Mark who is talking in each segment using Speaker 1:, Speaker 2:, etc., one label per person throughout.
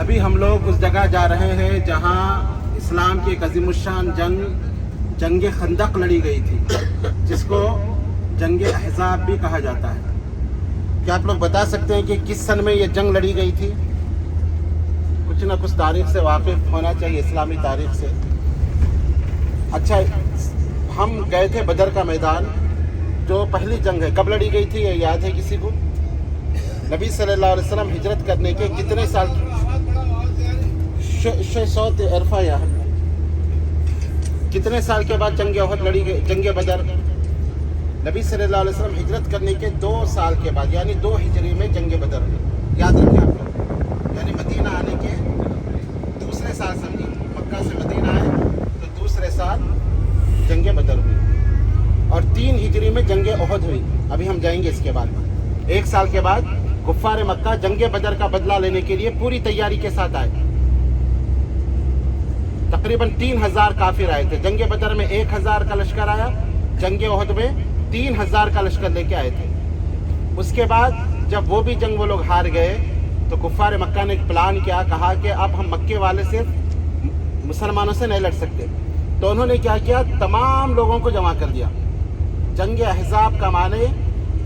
Speaker 1: अभी हम लोग उस जगह जा रहे हैं जहां इस्लाम की एक अजीमुशान जंग खंदक लड़ी गई थी, जिसको जंग अहज़ाब भी कहा जाता है। क्या आप लोग बता सकते हैं कि किस सन में ये जंग लड़ी गई थी? कुछ ना कुछ तारीख से वाकिफ होना चाहिए, इस्लामी तारीख से। अच्छा, हम गए थे बदर का मैदान, जो पहली जंग है, कब लड़ी गई थी ये याद है किसी को? नबी सल्लल्लाहु अलैहि वसल्लम हिजरत करने के कितने साल, 600 अरफा या कितने साल के बाद जंग ओहद लड़ी गई, जंग बदर? नबी सल्लल्लाहु अलैहि वसल्लम हिजरत करने के 2 साल के बाद, यानी 2 हिजरी में जंग बदर हुई। याद रखें आप लोग, यानी मदीना आने के दूसरे साल, समझिए मक्का से मदीना आए तो दूसरे साल जंग बदर हुई, और 3 हिजरी में जंग ओहद हुई। अभी हम जाएंगे इसके बाद। 1 साल के बाद कुफ्फार मक्का जंग बदर का बदला लेने के लिए पूरी तैयारी के साथ आए। तकरीबन 3000 काफिर आए थे। जंग बदर में 1000 का लश्कर आया, जंग ओहद में 3000 का लश्कर लेके आए थे। उसके बाद जब वो भी जंग वो लोग हार गए तो कुफ्फार मक्का ने एक प्लान किया, कहा कि अब हम मक्के वाले सिर्फ मुसलमानों से नहीं लड़ सकते। तो उन्होंने क्या किया, तमाम लोगों को जमा कर दिया। जंग अहज़ाब का माने,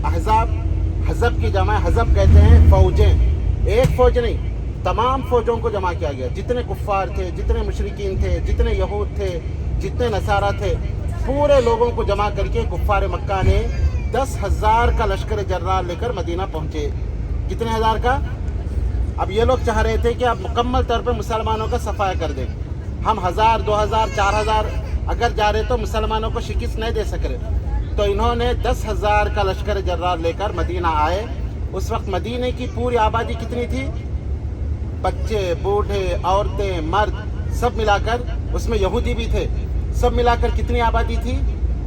Speaker 1: अहज़ाब हज़ब की जमा, हज़ब कहते हैं फौजें, एक फौज नहीं, तमाम फौजों को जमा किया गया। जितने कुफ्फार थे, जितने मुशरिकीन थे, जितने यहूद थे, जितने नसारा थे, पूरे लोगों को जमा करके कुफ्फार मक्का ने 10,000 का लश्कर जर्रार लेकर मदीना पहुंचे। कितने हज़ार का? अब ये लोग चाह रहे थे कि अब मुकम्मल तौर पर मुसलमानों का सफाया कर दें। हम 1000, 2000, 4000 अगर जा रहे तो मुसलमानों को शिकस्त नहीं दे सक रहे। तो इन्होंने 10,000 का लश्कर जर्रार लेकर मदीना आए। उस वक्त मदीने की पूरी आबादी कितनी थी? बच्चे, बूढ़े, औरतें, मर्द सब मिलाकर, उसमें यहूदी भी थे, सब मिलाकर कितनी आबादी थी?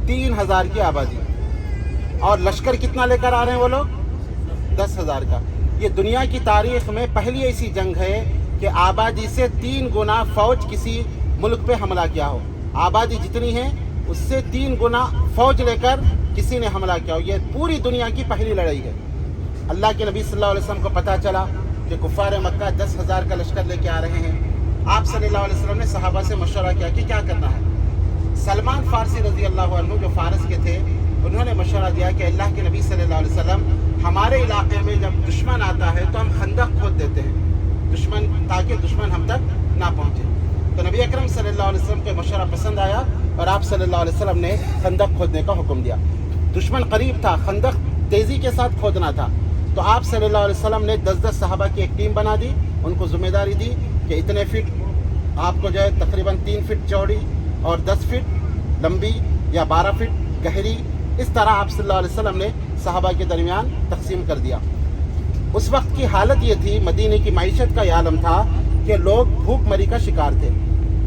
Speaker 1: 3000 की आबादी। और लश्कर कितना लेकर आ रहे हैं वो लोग? 10,000 का। ये दुनिया की तारीख में पहली ऐसी जंग है कि आबादी से 3 गुना फौज किसी मुल्क पे हमला किया हो। आबादी जितनी है उससे 3 गुना फौज लेकर किसी ने हमला किया हो। ये पूरी दुनिया की पहली लड़ाई है। अल्लाह के नबी सल्लल्लाहु अलैहि वसल्लम को पता चला कि कुफ्फार मक्का 10,000 का लश्कर लेके आ रहे हैं। आप सल्लल्लाहु अलैहि वसल्लम ने सहाबा से मशवरा किया कि क्या करना है। सलमान फारसी रज़ी अल्लाह अन्हु, जो फारस के थे, उन्होंने मशवरा दिया कि अल्लाह के नबी सल्लल्लाहु अलैहि वसल्लम, हमारे इलाके में जब दुश्मन आता है तो हम खंदक खोद देते हैं, दुश्मन, ताकि दुश्मन हम तक ना पहुँचे। तो नबी अकरम सल्लल्लाहु अलैहि वसल्लम को मशवरा पसंद आया और आप सल्लल्लाहु अलैहि वसल्लम ने खंदक खोदने का हुक्म दिया। दुश्मन करीब था, खंदक तेज़ी के साथ खोदना था। तो आप सल्लल्लाहु अलैहि वसल्लम ने 10-10 सहाबा की एक टीम बना दी, उनको जिम्मेदारी दी कि इतने फीट आपको जो है तकरीबन 3 फीट चौड़ी और 10 फीट लंबी या 12 फीट गहरी, इस तरह आप सल्लल्लाहु अलैहि वसल्लम ने सहाबा के दरमियान तकसीम कर दिया। उस वक्त की हालत ये थी, मदीने की माइशत का ये आलम था कि लोग भूखमरी का शिकार थे,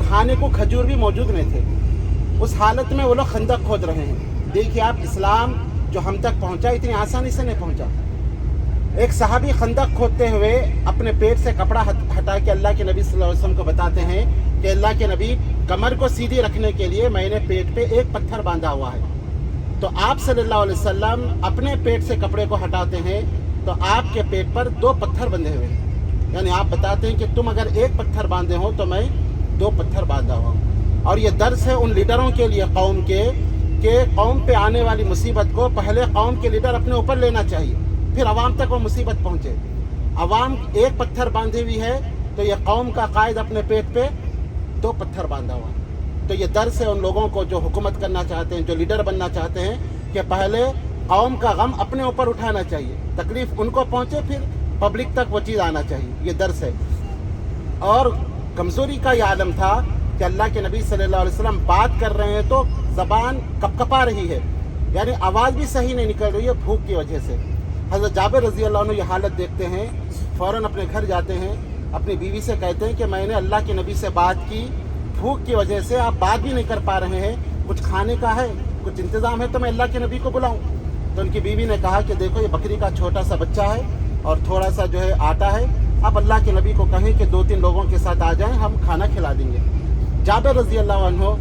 Speaker 1: खाने को खजूर भी मौजूद नहीं थे। उस हालत में वो लोग खंदक खोद रहे हैं। देखिए आप, इस्लाम जो हम तक पहुंचा इतनी आसानी से नहीं पहुंचा। एक सहाबी खंदक खोदते हुए अपने पेट से कपड़ा हटा के अल्लाह के नबी सल्लल्लाहु अलैहि वसल्लम को बताते हैं कि अल्लाह के नबी, कमर को सीधी रखने के लिए मैंने पेट पे एक पत्थर बांधा हुआ है। तो आप सल्लल्लाहु अलैहि वसल्लम अपने पेट से कपड़े को हटाते हैं तो आपके पेट पर 2 पत्थर बंधे हुए हैं। यानी आप बताते हैं कि तुम अगर एक पत्थर बांधे हो तो मैं 2 पत्थर बांधा हुआ हूँ। और ये दर्स है उन लीडरों के लिए कौम के, कि कौम पे आने वाली मुसीबत को पहले कौम के लीडर अपने ऊपर लेना चाहिए, फिर अवाम तक वो मुसीबत पहुँचे। अवाम एक पत्थर बांधी हुई है तो ये कौम का कायद अपने पेट पे 2 पत्थर बांधा हुआ है। तो ये दर्स है उन लोगों को जो हुकूमत करना चाहते हैं, जो लीडर बनना चाहते हैं, कि पहले कौम का गम अपने ऊपर उठाना चाहिए, तकलीफ उनको पहुँचे, फिर पब्लिक तक वो चीज़ आना चाहिए। ये दर्स है। और कमज़ोरी का ये आलम था कि अल्लाह के नबी सल्लल्लाहु अलैहि वसल्लम बात कर रहे हैं तो ज़बान कपकपा रही है, यानी आवाज़ भी सही नहीं निकल रही है भूख की वजह से। हज़रत जाबिर रज़ी अल्लाह अन्हु ये हालत देखते हैं, फ़ौरन अपने घर जाते हैं, अपनी बीवी से कहते हैं कि मैंने अल्लाह के नबी से बात की, भूख की वजह से आप बात भी नहीं कर पा रहे हैं, कुछ खाने का है, कुछ इंतज़ाम है तो मैं अल्लाह के नबी को बुलाऊं। तो उनकी बीवी ने कहा कि देखो, ये बकरी का छोटा सा बच्चा है और थोड़ा सा जो है आटा है, आप अल्लाह के नबी को कहें कि 2-3 लोगों के साथ आ जाएं, हम खाना खिला देंगे। जाबिर रज़ी अल्लाह अन्हु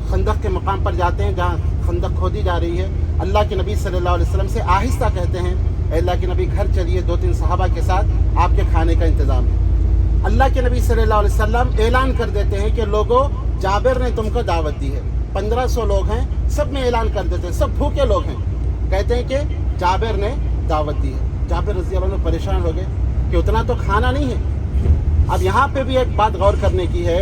Speaker 1: खंदक के मकाम पर जाते हैं जहाँ खंदक खोदी जा रही है। अल्लाह के नबी सल्लल्लाहु अलैहि वसल्लम से आहिस्ता कहते हैं, अल्लाह के नबी घर चलिए, 2-3 सहाबा के साथ आपके खाने का इंतज़ाम है। अल्लाह के नबी सल्लल्लाहु अलैहि वसल्लम ऐलान कर देते हैं कि लोगों, जाबिर ने तुमको दावत दी है। 1500 लोग हैं, सब में ऐलान कर देते हैं, सब भूखे लोग हैं, कहते हैं कि जाबिर ने दावत दी है। जाबिर रज़ी अल्लाह अन्हु परेशान हो गए कि उतना तो खाना नहीं है। अब यहाँ पे भी एक बात गौर करने की है,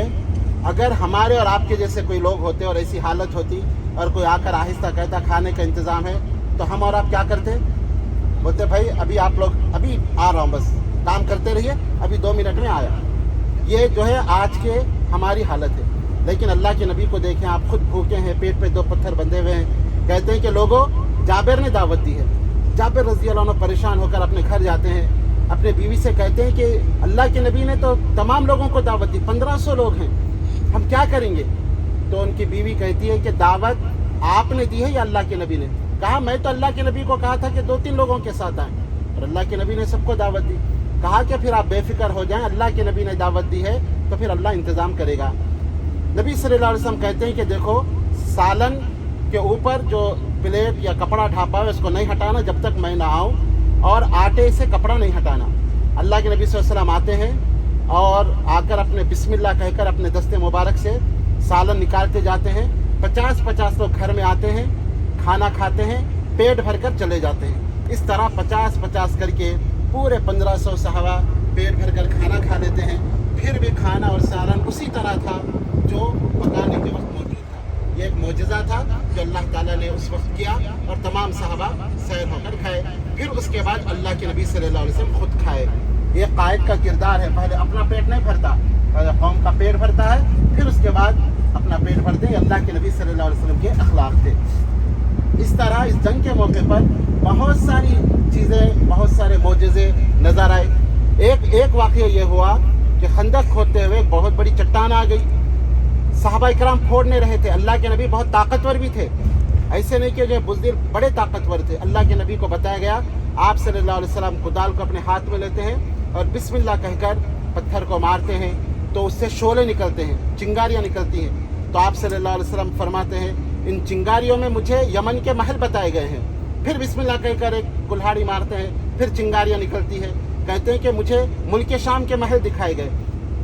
Speaker 1: अगर हमारे और आपके जैसे कोई लोग होते और ऐसी हालत होती और कोई आकर आहिस्ता कहता खाने का इंतज़ाम है, तो हम और आप क्या करते? बोलते भाई अभी आप लोग, अभी आ रहा हूँ, बस काम करते रहिए, अभी 2 मिनट में आया। ये जो है आज के हमारी हालत है। लेकिन अल्लाह के नबी को देखें, आप खुद भूखे हैं, पेट पे 2 पत्थर बंधे हुए हैं, कहते हैं कि लोगों, जाबिर ने दावत दी है। जाबिर रज़ी अल्लाह अन्हु परेशान होकर अपने घर जाते हैं, अपने बीवी से कहते हैं कि अल्लाह के नबी ने तो तमाम लोगों को दावत दी, 1500 लोग हैं, हम क्या करेंगे? तो उनकी बीवी कहती है कि दावत आपने दी है या अल्लाह के नबी ने? कहा मैं तो अल्लाह के नबी को कहा था कि 2-3 लोगों के साथ आए, और अल्लाह के नबी ने सबको दावत दी। कहा कि फिर आप बेफिक्र हो जाएं, अल्लाह के नबी ने दावत दी है तो फिर अल्लाह इंतज़ाम करेगा। नबी सल्लल्लाहु अलैहि वसल्लम कहते हैं कि देखो, सालन के ऊपर जो प्लेट या कपड़ा ढापा है उसको नहीं हटाना जब तक मैं ना आऊँ, और आटे से कपड़ा नहीं हटाना। अल्लाह के नबी सल्लल्लाहु अलैहि वसल्लम आते हैं और आकर अपने बिस्मिल्लाह कहकर अपने दस्ते मुबारक से सालन निकालते जाते हैं। 50-50 लोग घर में आते हैं, खाना खाते हैं, पेट भर कर चले जाते हैं। इस तरह 50-50 करके पूरे 1500 सहाबा पेट भर कर खाना खा लेते हैं। फिर भी खाना और सालन उसी तरह था जो पकाने के वक्त मौजूद था। ये एक मौजज़ा था जो अल्लाह ताला ने उस वक्त किया और तमाम सहाबा सैर होकर खाए। फिर उसके बाद अल्लाह के नबी सल्लल्लाहु अलैहि वसल्लम खुद खाए। ये कायद का किरदार है, पहले अपना पेट नहीं भरता, पहले कौम का पेट भरता है, फिर उसके बाद अपना पेट भरते हैं। अल्लाह के नबी सल्लल्लाहु अलैहि वसल्लम के अखलाक थे। इस तरह इस जंग के मौके पर बहुत सारी चीज़ें, बहुत सारे मौजज़े नज़र आए। एक वाक़या ये हुआ कि खंदक खोदते हुए बहुत बड़ी चट्टान आ गई, सहाबा इकराम फोड़ नहीं रहे थे। अल्लाह के नबी बहुत ताकतवर भी थे, ऐसे नहीं कि जो बुज़दिल बड़े ताकतवर थे। अल्लाह के नबी को बताया गया, आप सल्लल्लाहु अलैहि वसल्लम कुदाल को अपने हाथ में लेते हैं और बिस्मिल्लाह कहकर पत्थर को मारते हैं तो उससे शोले निकलते हैं, चिंगारियाँ निकलती हैं। तो आप सल्लल्लाहु अलैहि वसल्लम फरमाते हैं, इन चिंगारियों में मुझे यमन के महल बताए गए हैं। फिर बिस्मिल्लाह कहकर एक कुल्हाड़ी मारते हैं, फिर चिंगारियाँ निकलती है। कहते हैं कि मुझे मुल्क शाम के महल दिखाए गए।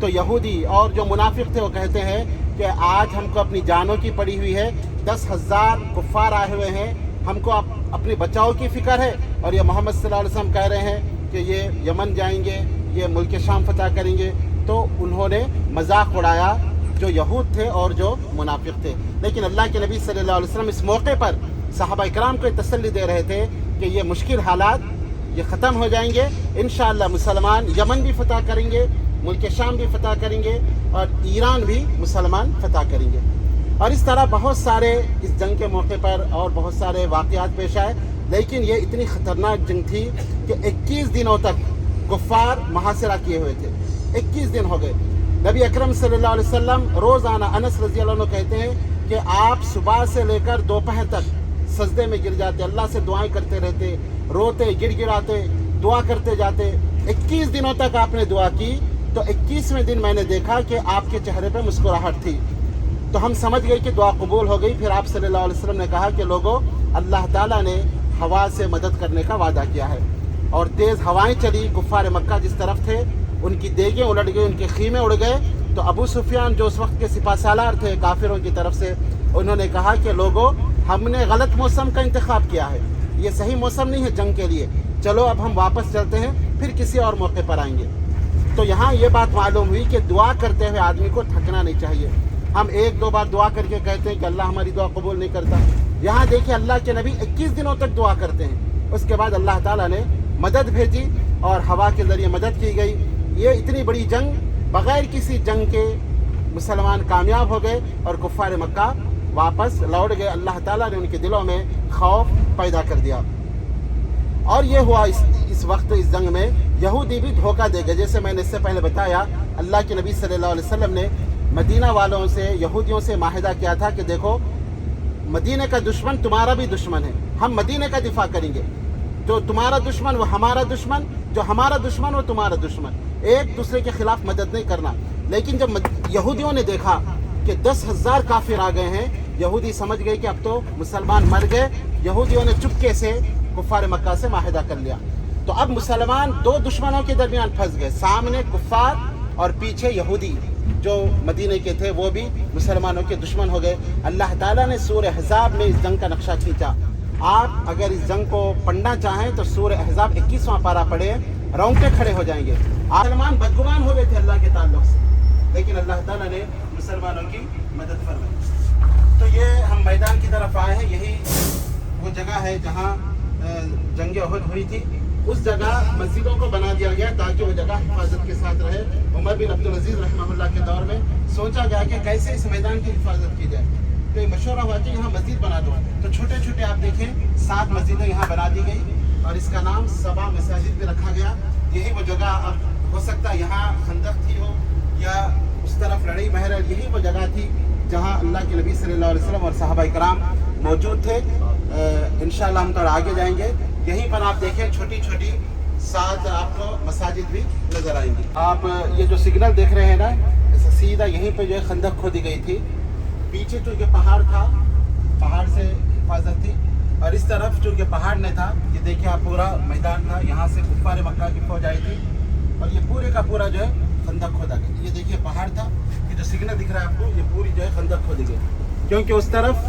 Speaker 1: तो यहूदी और जो मुनाफिक थे वो कहते हैं कि आज हमको अपनी जानों की पड़ी हुई है, 10,000 कुफ़ार आए हुए हैं, हमको अपने बचाव की फ़िक्र है, और ये मोहम्मद सल्लल्लाहु अलैहि वसल्लम कह रहे हैं कि ये यमन जाएंगे, ये मुल्क शाम फतह करेंगे। तो उन्होंने मजाक उड़ाया जो यहूद थे और जो मुनाफिक थे। लेकिन अल्लाह के नबी सल्लल्लाहु अलैहि वसल्लम इस मौके पर सहाबा इकराम को तसल्ली दे रहे थे कि ये मुश्किल हालात ये ख़त्म हो जाएंगे, इंशाअल्लाह मुसलमान यमन भी फतह करेंगे, मुल्क शाम भी फतह करेंगे, और ईरान भी मुसलमान फतह करेंगे। और इस तरह बहुत सारे इस जंग के मौके पर और बहुत सारे वाक़यात पेश आए। लेकिन ये इतनी ख़तरनाक जंग थी कि 21 दिनों तक कुफ़ार मुहासिरा किए हुए थे। 21 दिन हो गए। नबी अकरम सल्लल्लाहु अलैहि वसल्लम रोज़ाना, अनस रज़ी अल्लाह अन्हु कहते हैं कि आप सुबह से लेकर दोपहर तक सजदे में गिर जाते, अल्लाह से दुआएं करते रहते, रोते, गिड़गिड़ाते, दुआ करते जाते। 21 दिनों तक आपने दुआ की, तो 21वें दिन मैंने देखा कि आपके चेहरे पे मुस्कुराहट थी। तो हम समझ गए कि दुआ कबूल हो गई। फिर आप सल्लल्लाहु अलैहि वसल्लम ने कहा कि लोगों, अल्लाह ताला ने हवा से मदद करने का वादा किया है। और तेज़ हवाएं चली, कुफ़ार मक्का जिस तरफ थे उनकी देगें उलट गई, उनके खीमे उड़ गए। तो अबू सुफियान जो उस वक्त के सिपा सालार थे काफिरों की तरफ से, उन्होंने कहा कि लोगों, हमने गलत मौसम का इंतखाब किया है, ये सही मौसम नहीं है जंग के लिए, चलो अब हम वापस चलते हैं, फिर किसी और मौके पर आएंगे। तो यहाँ ये बात मालूम हुई कि दुआ करते हुए आदमी को थकना नहीं चाहिए। हम 1-2 बार दुआ करके कहते हैं कि अल्लाह हमारी दुआ कबूल नहीं करता। यहाँ देखिए अल्लाह के नबी 21 दिनों तक दुआ करते हैं, उसके बाद अल्लाह ताला ने मदद भेजी और हवा के ज़रिए मदद की गई। ये इतनी बड़ी जंग, बग़ैर किसी जंग के मुसलमान कामयाब हो गए और कुफ़ार मक्का वापस लौट गए। अल्लाह ताला ने उनके दिलों में खौफ पैदा कर दिया। और ये हुआ इस वक्त इस जंग में यहूदी भी धोखा दे गए। जैसे मैंने इससे पहले बताया, अल्लाह के नबी सल्लल्लाहु अलैहि वसल्लम ने मदीना वालों से, यहूदियों से माहिदा किया था कि देखो, मदीने का दुश्मन तुम्हारा भी दुश्मन है, हम मदीने का दिफा करेंगे। जो तुम्हारा दुश्मन वो हमारा दुश्मन, जो हमारा दुश्मन वो तुम्हारा दुश्मन, एक दूसरे के खिलाफ मदद नहीं करना। लेकिन जब यहूदियों ने देखा कि 10,000 काफिर आ गए हैं, यहूदी समझ गए कि अब तो मुसलमान मर गए। यहूदियों ने चुपके से कुफ़ार मक्का से माहिदा कर लिया। तो अब मुसलमान 2 दुश्मनों के दरमियान फंस गए, सामने कुफ़ार اور پیچھے یہودی جو مدینے کے تھے وہ بھی مسلمانوں کے دشمن ہو گئے. اللہ تعالیٰ نے سورہ احزاب میں اس جنگ کا نقشہ کھینچا. آپ اگر اس جنگ کو پڑھنا چاہیں تو سورہ احزاب 21واں پارہ پڑھیں, رونگٹے کھڑے ہو جائیں گے. مسلمان بدگمان ہو گئے تھے اللہ کے تعلق سے, لیکن اللہ تعالیٰ نے مسلمانوں کی مدد فرمائی. تو یہ ہم میدان کی طرف آئے ہیں. یہی وہ جگہ ہے جہاں جنگ احد ہوئی تھی. اس جگہ مسجدوں کو بنا دیا گیا تاکہ وہ جگہ حفاظت کے ساتھ رہے. عمر بن عبدالعزیز رحمہ اللہ کے دور میں سوچا گیا کہ کیسے اس میدان کی حفاظت کی جائے. تو یہ مشورہ ہوا کہ یہاں مسجد بنا دو. تو چھوٹے چھوٹے آپ دیکھیں 7 مسجدیں یہاں بنا دی گئی اور اس کا نام 7 مساجد بھی رکھا گیا. یہی وہ جگہ, اب ہو سکتا ہے یہاں خندق تھی ہو یا اس طرف لڑائی محرر, یہی وہ جگہ تھی جہاں اللہ کے نبی صلی اللہ علیہ وسلم اور صحابہ کرام موجود تھے. انشاءاللہ ہم تھوڑا آگے جائیں گے. یہیں پر آپ دیکھیں چھوٹی چھوٹی 7 آپ کو مساجد بھی نظر آئیں گی. آپ یہ جو سگنل دیکھ رہے ہیں نا, سیدھا یہیں پہ جو ہے خندق کھودی گئی تھی. پیچھے چونکہ پہاڑ تھا, پہاڑ سے حفاظت تھی, اور اس طرف چونکہ پہاڑ نہیں تھا, یہ دیکھیں آپ پورا میدان تھا. یہاں سے کفار مکہ کی فوج آئی تھی اور یہ پورے کا پورا جو ہے خندق کھودا گیا. یہ دیکھیے پہاڑ تھا, یہ جو سگنل دکھ رہا ہے آپ کو, یہ پوری جو ہے خندق کھودی گئی کیونکہ اس طرف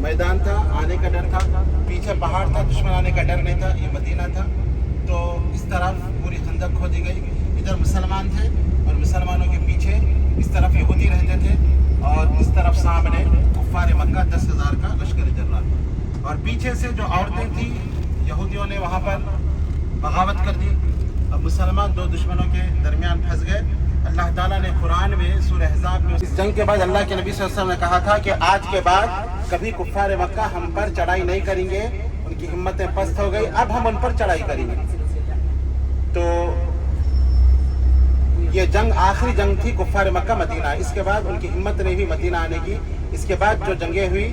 Speaker 1: میدان تھا, آنے کا ڈر تھا, پیچھے پہاڑ تھا, دشمن آنے کا ڈر نہیں تھا, یہ مدینہ تھا. تو اس طرف پوری خندق کھودی گئی. ادھر مسلمان تھے اور مسلمانوں کے پیچھے اس طرف یہودی رہتے تھے اور اس طرف سامنے کفار مکہ 10,000 کا لشکر جنرال. اور پیچھے سے جو عورتیں تھیں یہودیوں نے وہاں پر بغاوت کر دی. اب مسلمان 2 دشمنوں کے درمیان پھنس گئے. اللہ تعالیٰ نے قرآن میں سورہ احزاب میں اس جنگ کے بعد اللہ کے نبی صلی اللہ علیہ وسلم نے کہا تھا کہ آج کے بعد کبھی کفار مکہ ہم پر چڑھائی نہیں کریں گے, ان کی ہمتیں پست ہو گئی, اب ہم ان پر چڑھائی کریں گے. تو یہ جنگ آخری جنگ تھی کفار مکہ مدینہ. اس کے بعد ان کی ہمت نہیں ہوئی مدینہ آنے کی. اس کے بعد جو جنگیں ہوئی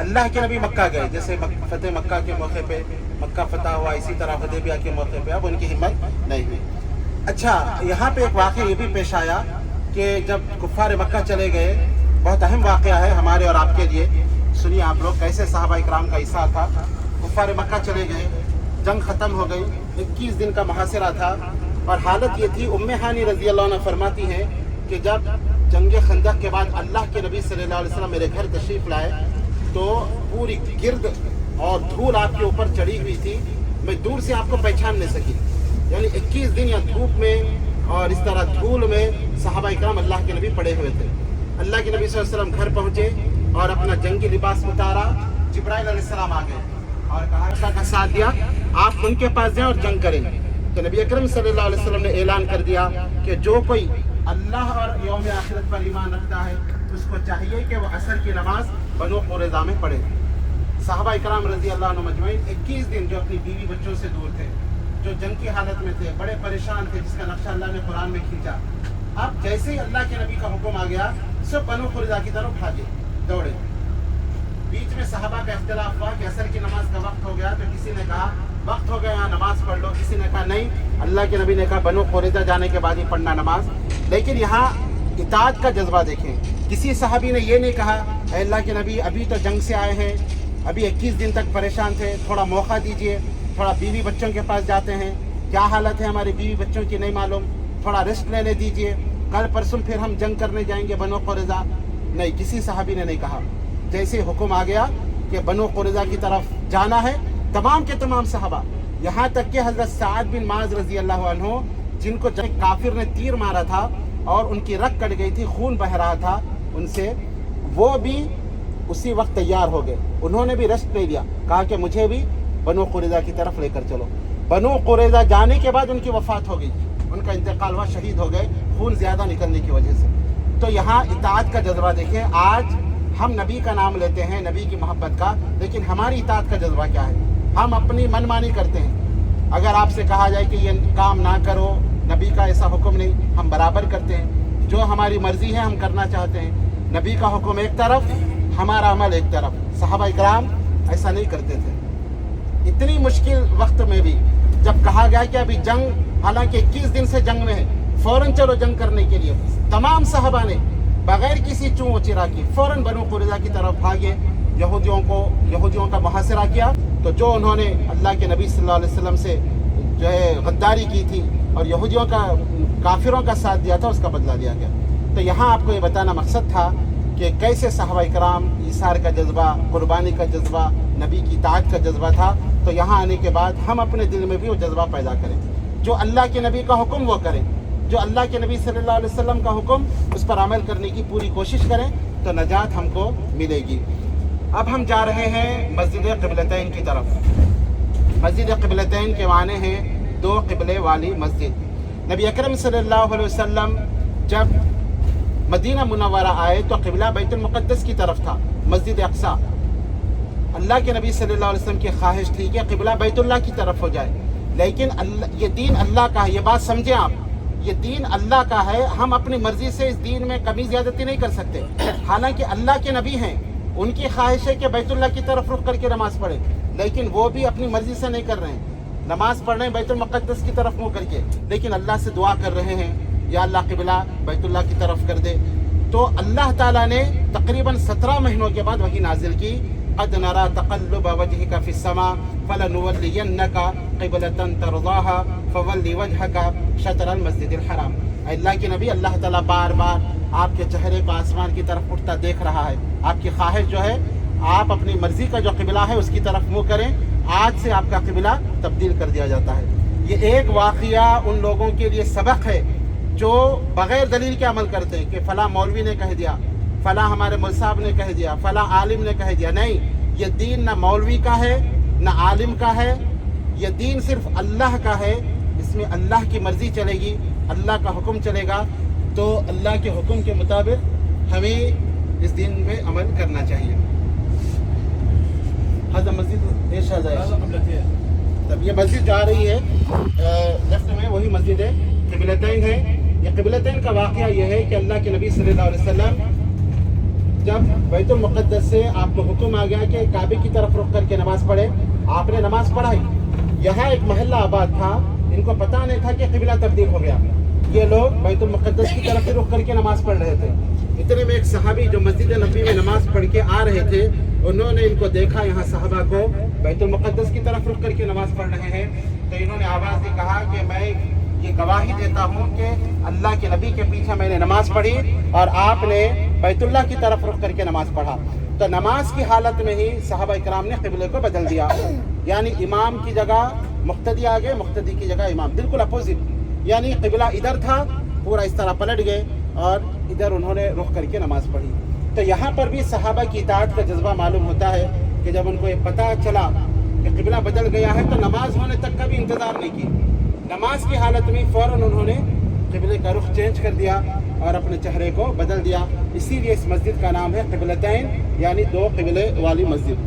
Speaker 1: اللہ کے نبی مکہ گئے, جیسے فتح مکہ کے موقع پہ مکہ فتح ہوا, اسی طرح حدیبیہ کے موقع پہ اب ان کی ہمت نہیں ہوئی. اچھا, یہاں پہ ایک واقعہ یہ بھی پیش آیا کہ جب کفار مکہ چلے گئے, بہت اہم واقعہ ہے ہمارے اور آپ کے لیے. سنیے آپ لوگ کیسے صحابہ کرام کا ایثار تھا. کفار مکہ چلے گئے, جنگ ختم ہو گئی, 21 دن کا محاصرہ تھا اور حالت یہ تھی. ام ہانی رضی اللہ عنہ فرماتی ہیں کہ جب جنگ خندق کے بعد اللہ کے نبی صلی اللہ علیہ وسلم میرے گھر تشریف لائے تو پوری گرد اور دھول آپ کے اوپر چڑھی ہوئی تھی. میں دور سے آپ کو پہچان نہیں سکی. یعنی 21 دن یا دھوپ میں اور اس طرح دھول میں صحابہ کرام اللہ کے نبی پڑے ہوئے تھے. اللہ کے نبی صلی اللہ علیہ وسلم گھر پہنچے اور اپنا جنگی لباس اتارا. جبرائیل علیہ السلام آ گئے اور کہا اللہ کا ساتھ دیا, آپ ان کے پاس جائیں اور جنگ کریں. تو نبی اکرم صلی اللہ علیہ وسلم نے اعلان کر دیا کہ جو کوئی اللہ اور یوم آخرت پر ایمان رکھتا ہے اس کو چاہیے کہ وہ عصر کی نماز بنو قریظہ میں پڑھے. صحابہ اکرام رضی اللہ عنہ مجمعین 21 دن جو اپنی بیوی بچوں سے دور تھے, جو جنگ کی حالت میں تھے, بڑے پریشان تھے, جس کا نقشہ اللہ نے قرآن میں کھینچا. اب جیسے ہی اللہ کے نبی کا حکم آ گیا سب بنو قریظہ کی طرف بھاگے, دوڑے. بیچ میں صحابہ کا اختلاف ہوا کہ عصر کی نماز کا وقت ہو گیا, تو کسی نے کہا وقت ہو گیا نماز پڑھ لو, کسی نے کہا نہیں, اللہ کے نبی نے کہا بنو قریظہ جانے کے بعد ہی پڑھنا نماز. لیکن یہاں اطاعت کا جذبہ دیکھیں. کسی صحابی نے یہ نہیں کہا اے اللہ کے نبی ابھی تو جنگ سے آئے ہیں, ابھی 21 دن تک پریشان تھے, تھوڑا موقع دیجئے, تھوڑا بیوی بچوں کے پاس جاتے ہیں, کیا حالت ہے ہماری بیوی بچوں کی نہیں معلوم, تھوڑا ریسٹ لینے دیجئے, کل پرسوں پھر ہم جنگ کرنے جائیں گے بنو قریظہ. نہیں, کسی صحابی نے نہیں کہا. جیسے حکم آ گیا کہ بنو قریظہ کی طرف جانا ہے, تمام کے تمام صحابہ, یہاں تک کہ حضرت سعد بن معاذ رضی اللہ عنہ جن کو کافر نے تیر مارا تھا اور ان کی رگ کٹ گئی تھی, خون بہ رہا تھا ان سے, وہ بھی اسی وقت تیار ہو گئے. انہوں نے بھی ریسٹ نہیں لیا, کہا کہ مجھے بھی بنو قریظہ کی طرف لے کر چلو. بنو قریظہ جانے کے بعد ان کی وفات ہو گئی, ان کا انتقال ہوا, شہید ہو گئے خون زیادہ نکلنے کی وجہ سے. تو یہاں اطاعت کا جذبہ دیکھیں. آج ہم نبی کا نام لیتے ہیں, نبی کی محبت کا, لیکن ہماری اطاعت کا جذبہ کیا ہے؟ ہم اپنی من مانی کرتے ہیں. اگر آپ سے کہا جائے کہ یہ کام نہ کرو, نبی کا ایسا حکم نہیں, ہم برابر کرتے ہیں. جو ہماری مرضی ہے ہم کرنا چاہتے ہیں. نبی کا حکم ایک طرف, ہمارا عمل ایک طرف. صحابہ اکرام ایسا نہیں کرتے تھے. اتنی مشکل وقت میں بھی جب کہا گیا کہ ابھی جنگ, حالانکہ 21 دن سے جنگ میں ہے, فوراً چلو جنگ کرنے کے لیے, تمام صحابہ نے بغیر کسی چون و چرا کی فوراً بنو قریظہ کی طرف بھاگے. یہودیوں کا محاصرہ کیا. تو جو انہوں نے اللہ کے نبی صلی اللہ علیہ وسلم سے جو ہے غداری کی تھی اور یہودیوں کا काफिरों का साथ दिया था उसका बदला लिया गया। तो यहाँ आपको ये बताना मकसद था कि कैसे सहाबा इकराम ईसार का जज्बा, कुर्बानी का जज्बा, नबी की इताअत का जज्बा था। तो यहाँ आने के बाद हम अपने दिल में भी वो जज्बा पैदा करें, जो अल्लाह के नबी का हुक्म वो करें, जो अल्लाह के नबी सल्लल्लाहु अलैहि वसल्लम का हुक्म उस पर अमल करने की पूरी कोशिश करें, तो नजात हमको मिलेगी। अब हम जा रहे हैं मस्जिद क़िबलतैन की तरफ। मस्जिद क़िबलतैन के माने हैं दो क़िबले वाली मस्जिद। नबी अकरम सल्लल्लाहु अलैहि वसल्लम जब मदीना मुनव्वरा आए तो क़िबला बैतुल मुक़द्दस की तरफ था, मस्जिद अक़सा। अल्लाह के नबी सल्लल्लाहु अलैहि वसल्लम की ख्वाहिश थी कि क़िबला बैतुल्लाह की तरफ हो जाए, लेकिन ये दीन अल्लाह का है, ये बात समझें आप, ये दीन अल्लाह का है। हम अपनी मर्जी से इस दीन में कमी ज़्यादती नहीं कर सकते। हालांकि अल्लाह के नबी हैं, उनकी ख्वाहिश है कि बैतुल्लाह की तरफ रुख करके नमाज़ पढ़े, लेकिन वो भी अपनी मर्जी से नहीं कर रहे हैं, नमाज़ पढ़ रहे हैं बैतुल मुक़द्दस की तरफ मुँह करके, लेकिन अल्लाह से दुआ कर रहे हैं या अल्लाह क़िबला बैतुल्लाह की तरफ कर दे। तो अल्लाह ताला ने तकरीबन 17 महीनों के बाद वही नाजिल की, क़द नरा तक़ल्लुब वजहिका फ़िस्समा फ़लनुवल्लियन्नका क़िबलतन तर्ज़ाहा फ़वल्लि वजहका शतरल मस्जिदिल हराम। अल्लाह के नबी, अल्लाह ताला बार बार आपके चेहरे को आसमान की तरफ उठता देख रहा है। आपकी ख्वाहिश जो है, आप अपनी मर्जी का जो क़िबला है उसकी तरफ मुँह करें, आज से आपका क़िबला तब्दील कर दिया जाता है। ये एक वाक़िया उन लोगों के लिए सबक है जो बग़ैर दलील के अमल करते हैं कि फ़लाँ मौलवी ने कह दिया, फ़लाँ हमारे मौलवी साहब ने कह दिया, फ़लाँ आलिम ने कह दिया। नहीं, ये दीन ना मौलवी का है ना आलिम का है, ये दीन सिर्फ अल्लाह का है। इसमें अल्लाह की मर्ज़ी चलेगी, अल्लाह का हुक्म चलेगा, तो अल्लाह के हुक्म के मुताबिक हमें इस दीन में अमल करना चाहिए। हज़ मस्जिद इरशाद है। तब ये मस्जिद जा रही है लेफ्ट में, वही मस्जिद है, क़िबलतैन है। ये क़िबलतैन का वाक़या ये है कि अल्लाह के नबी सल्लल्लाहु अलैहि वसल्लम जब बैतुल मुक़द्दस से आपको हुक्म आ गया कि काबे की तरफ रुख करके नमाज़ पढ़े, आपने नमाज़ पढ़ाई। यहाँ एक महल्ला आबाद था, इनको पता नहीं था कि क़िबला तब्दील हो गया। ये लोग बैतुल मुक़द्दस की तरफ रुख करके नमाज़ पढ़ रहे थे। इतने में एक सहाबी जो मस्जिद नबी में नमाज़ पढ़ के आ रहे थे, उन्होंने इनको देखा, यहाँ सहाबा को बैतुल मुक़द्दस की तरफ रुख करके नमाज़ पढ़ रहे हैं, तो इन्होंने आवाज़ से कहा कि मैं ये गवाही देता हूँ कि अल्लाह के नबी के पीछे मैंने नमाज़ पढ़ी और आपने बैतुल्लाह की तरफ रुख करके नमाज़ पढ़ा। तो नमाज की हालत में ही सहाबा इकराम ने क़िबले को बदल दिया, यानी इमाम की जगह मुक़्तदी आ गए, मुक़्तदी की जगह इमाम, बिल्कुल अपोजिट। यानी क़िबला इधर था, पूरा इस तरह पलट गए और इधर उन्होंने रुख करके नमाज़ पढ़ी। तो यहाँ पर भी सहाबा की इताअत का जज्बा मालूम होता है कि जब उनको ये पता चला कि क़िबला बदल गया है, तो नमाज होने तक का भी इंतज़ार नहीं किया। नमाज की हालत में फ़ौरन उन्होंने क़िबले का रुख चेंज कर दिया और अपने चेहरे को बदल दिया। इसीलिए इस मस्जिद का नाम है क़िबलतैन, यानी दो क़िबले वाली मस्जिद।